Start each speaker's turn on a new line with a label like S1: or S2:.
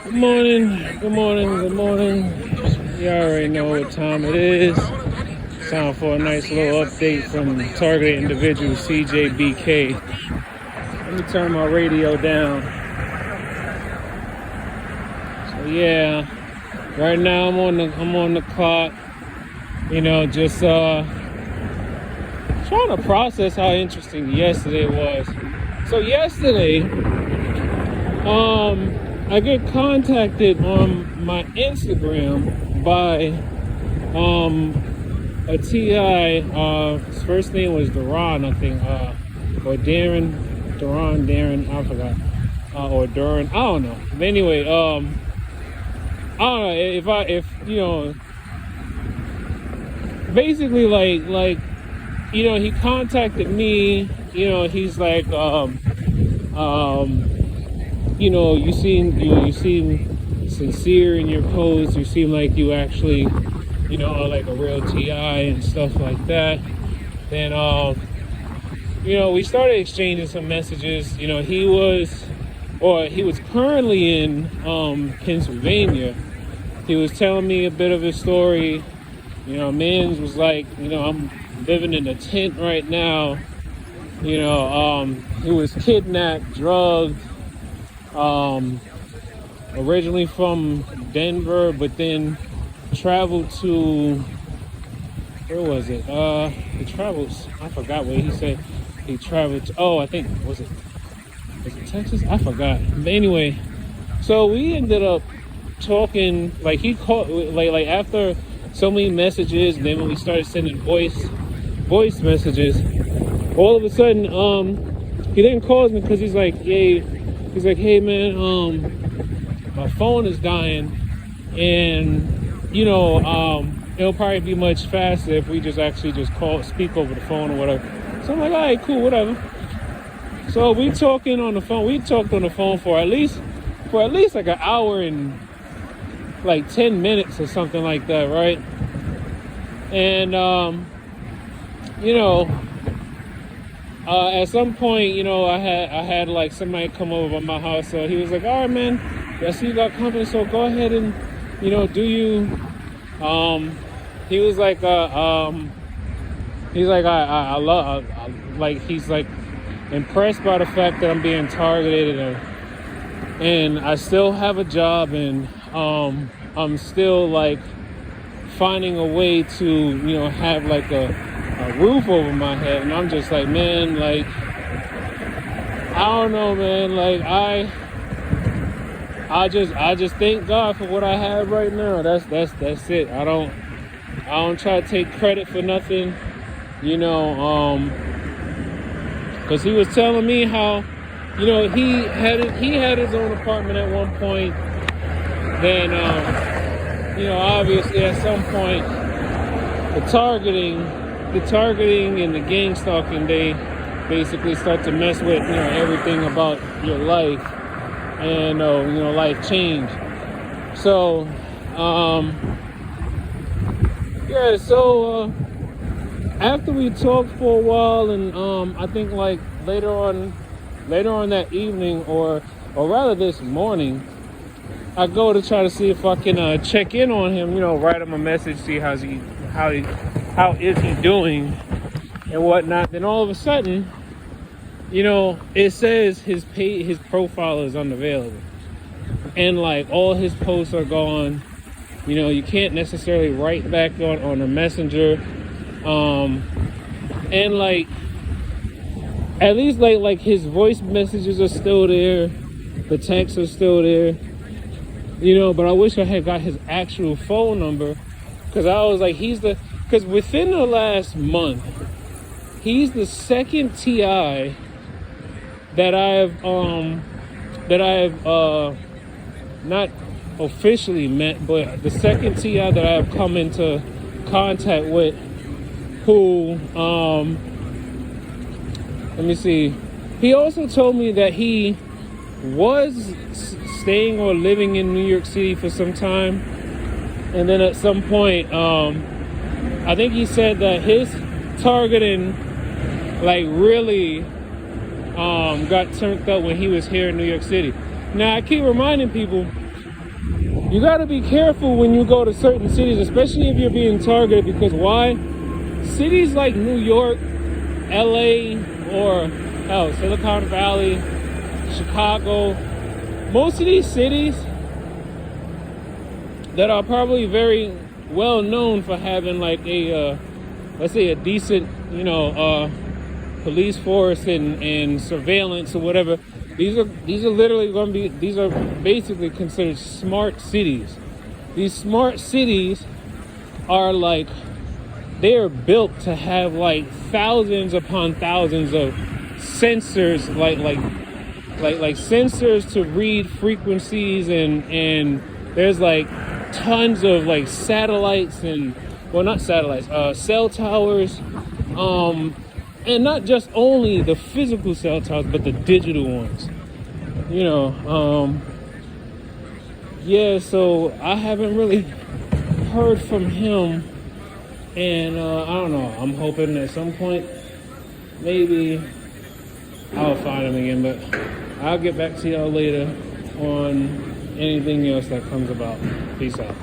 S1: Good morning, good morning, good morning. You already know what time it is. It's time for a nice little update from targeted individual CJBK. Let me turn my radio down. So yeah, right now I'm on the clock. You know, just trying to process how interesting yesterday was. So yesterday, I get contacted on my Instagram by a TI. His first name was Duran, I think, or Darren, I forgot, or Duran, I don't know. But anyway, I don't know if you know, basically like you know, he contacted me. You know, he's like you know, you seem sincere in your posts. You seem like you actually, you know, are like a real TI and stuff like that. Then, you know, we started exchanging some messages. You know, he was currently in Pennsylvania. He was telling me a bit of his story. You know, Mans was like, you know, I'm living in a tent right now. You know, he was kidnapped, drugged. Originally from Denver, but then traveled to, where was it? He traveled, I forgot where he said he traveled to. Oh, I think, was it Texas? I forgot. But anyway, so we ended up talking, like he called, like after so many messages, and then when we started sending voice messages, all of a sudden, he then calls me because he's like, hey man, my phone is dying, and you know, it'll probably be much faster if we just speak over the phone or whatever. So I'm like, all right, cool, whatever. So we talking on the phone. We talked on the phone for at least like an hour and like 10 minutes or something like that, right? And you know, at some point, you know, I had like somebody come over by my house. So he was like, all right, man, I see you got company, so go ahead and, you know, do you. He was like, he's like, I love, like, he's like impressed by the fact that I'm being targeted, and I still have a job, and I'm still like finding a way to, you know, have like a roof over my head. And I'm just like, man, like, I don't know, man, like I just thank God for what I have right now. That's it. I don't try to take credit for nothing, you know, because he was telling me how, you know, he had his own apartment at one point. Then you know, obviously at some point the targeting and the gang stalking, they basically start to mess with, you know, everything about your life, and you know, life change. So yeah, so after we talked for a while, and I think like later on that evening, or rather this morning, I go to try to see if I can check in on him, you know, write him a message, see how is he doing and whatnot. Then all of a sudden, you know, it says his profile is unavailable, and like all his posts are gone. You know, you can't necessarily write back on a messenger, and like at least like his voice messages are still there, the texts are still there. You know, but I wish I had got his actual phone number, because I was like, because within the last month, he's the second TI that I've not officially met, but the second TI that I've come into contact with, who let me see, he also told me that he was staying or living in New York City for some time, and then at some point, I think he said that his targeting like really got turned up when he was here in New York City. Now I keep reminding people you got to be careful when you go to certain cities, especially if you're being targeted, because why? Cities like New York, LA, or hell, Silicon Valley, Chicago, most of these cities that are probably very well known for having like a let's say a decent, police force and surveillance or whatever. These are literally going to be, these are basically considered smart cities. These smart cities are like, they are built to have like thousands upon thousands of sensors, like sensors to read frequencies, and there's like tons of like satellites and, well, not satellites, cell towers, and not just only the physical cell towers, but the digital ones. Yeah, so I haven't really heard from him, and I don't know. I'm hoping at some point maybe I'll find him again, but I'll get back to y'all later on anything else that comes about. Peace out.